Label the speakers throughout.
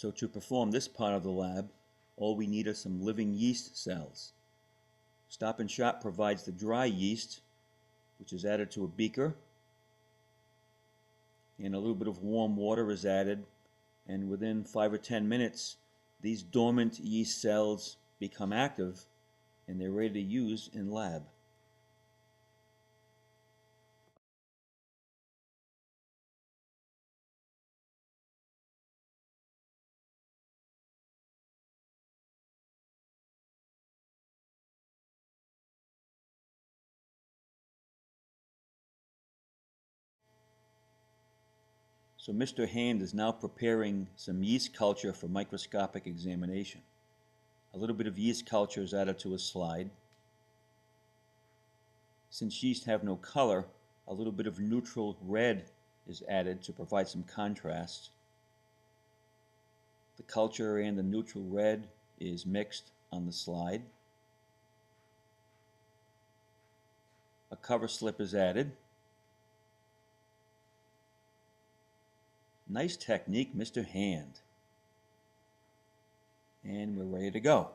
Speaker 1: So to perform this part of the lab, all we need are some living yeast cells. Stop and Shop provides the dry yeast, which is added to a beaker, and a little bit of warm water is added, and within 5 or 10 minutes these dormant yeast cells become active and they're ready to use in lab. So Mr. Hand is now preparing some yeast culture for microscopic examination. A little bit of yeast culture is added to a slide. Since yeast have no color, a little bit of neutral red is added to provide some contrast. The culture and the neutral red is mixed on the slide. A cover slip is added. Nice technique, Mr. Hand. And we're ready to go.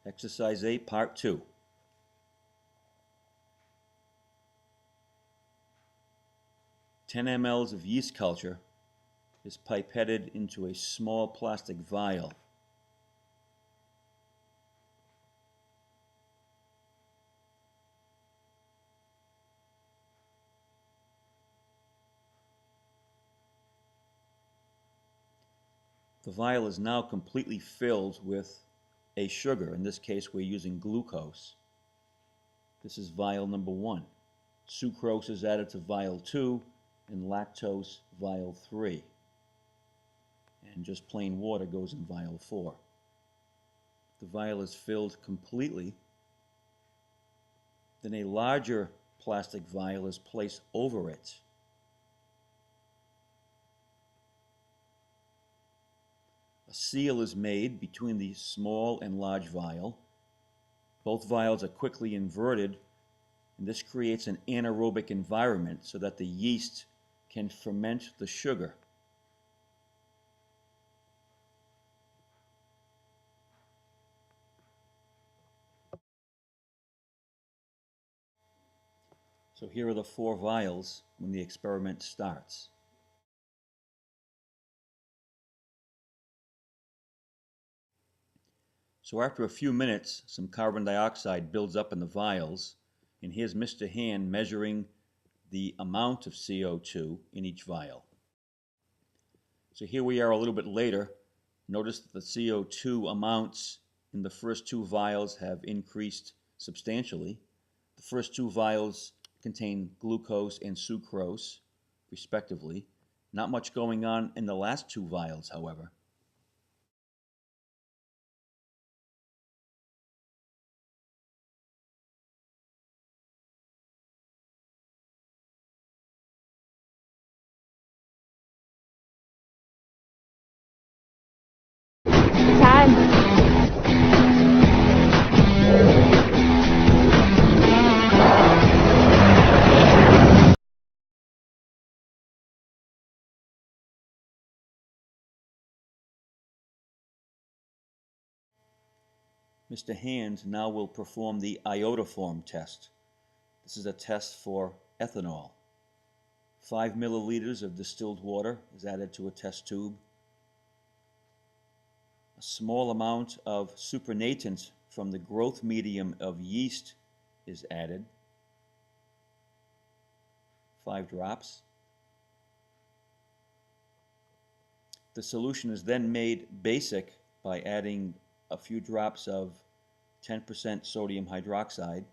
Speaker 1: Exercise 8, Part 2. Ten mL of yeast culture is pipetted into a small plastic vial. The vial is now completely filled with a sugar. In this case, we're using glucose. This is vial number 1. Sucrose is added to vial 2 and lactose vial 3. And just plain water goes in vial 4. The vial is filled completely. Then a larger plastic vial is placed over it. A seal is made between the small and large vial. Both vials are quickly inverted, and this creates an anaerobic environment so that the yeast can ferment the sugar. So here are the 4 vials when the experiment starts. So after a few minutes, some carbon dioxide builds up in the vials, and here's Mr. Hand measuring the amount of CO2 in each vial. So here we are a little bit later. Notice that the CO2 amounts in the first 2 vials have increased substantially. The first 2 vials contain glucose and sucrose, respectively. Not much going on in the last 2 vials, however. Mr. Hand now will perform the iodoform test. This is a test for ethanol. 5 milliliters of distilled water is added to a test tube. A small amount of supernatant from the growth medium of yeast is added. 5 drops. The solution is then made basic by adding a few drops of 10% sodium hydroxide.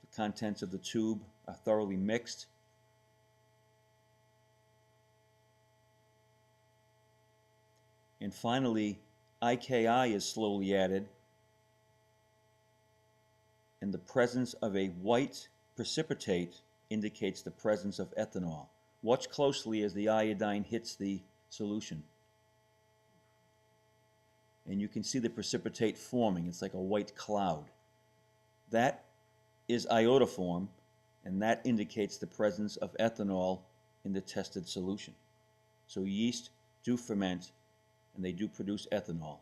Speaker 1: The The contents of the tube are thoroughly mixed. And finally, IKI is slowly added, and the presence of a white precipitate indicates the presence of ethanol. Watch closely as the iodine hits the solution. And you can see the precipitate forming. It's like a white cloud. That is iodoform, and that indicates the presence of ethanol in the tested solution. So yeast do ferment, and they do produce ethanol.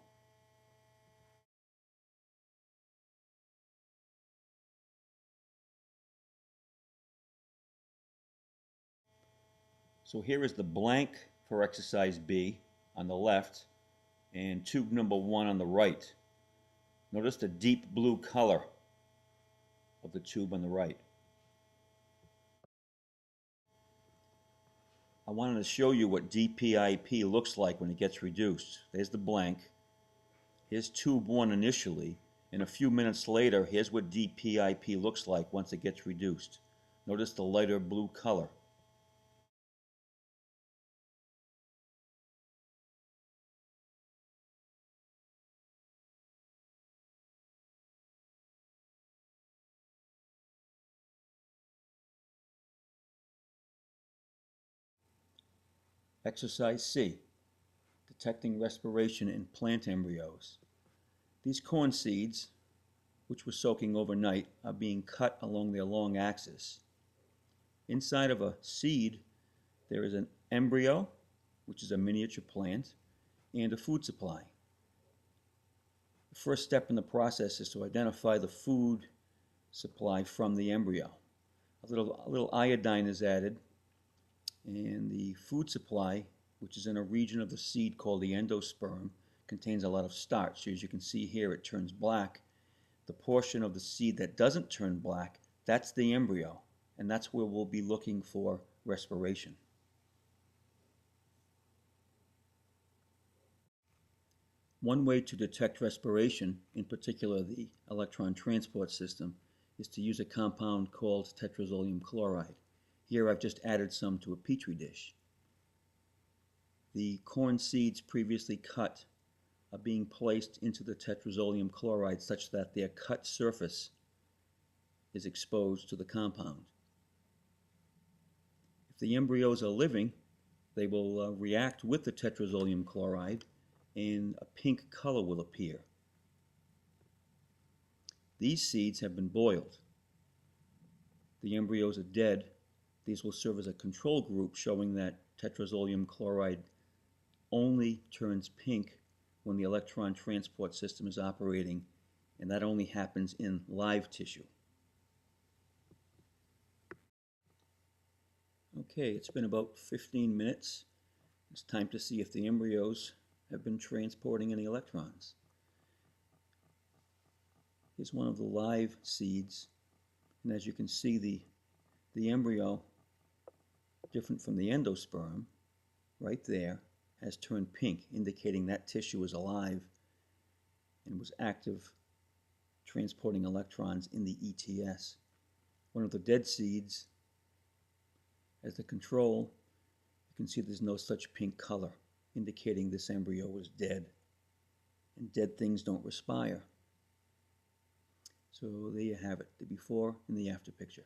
Speaker 1: So here is the blank for exercise B on the left and tube number 1 on the right. Notice the deep blue color of the tube on the right. I wanted to show you what DPIP looks like when it gets reduced. There's the blank. Here's tube 1 initially, and a few minutes later, here's what DPIP looks like once it gets reduced. Notice the lighter blue color. Exercise C, detecting respiration in plant embryos. These corn seeds, which were soaking overnight, are being cut along their long axis. Inside of a seed, there is an embryo, which is a miniature plant, and a food supply. The first step in the process is to identify the food supply from the embryo. A little iodine is added, and the food supply, which is in a region of the seed called the endosperm, contains a lot of starch. So as you can see here, it turns black. The portion of the seed that doesn't turn black, that's the embryo, and that's where we'll be looking for respiration. One way to detect respiration, in particular the electron transport system, is to use a compound called tetrazolium chloride. Here I've just added some to a petri dish. The corn seeds previously cut are being placed into the tetrazolium chloride such that their cut surface is exposed to the compound. If the embryos are living, they will react with the tetrazolium chloride and a pink color will appear. These seeds have been boiled. The embryos are dead. These will serve as a control group showing that tetrazolium chloride only turns pink when the electron transport system is operating, and that only happens in live tissue. Okay, it's been about 15 minutes. It's time to see if the embryos have been transporting any electrons. Here's one of the live seeds, and as you can see, the embryo, different from the endosperm, right there, has turned pink, indicating that tissue is alive and was active, transporting electrons in the ETS. One of the dead seeds, as the control, you can see there's no such pink color, indicating this embryo was dead. And dead things don't respire. So there you have it, the before and the after picture.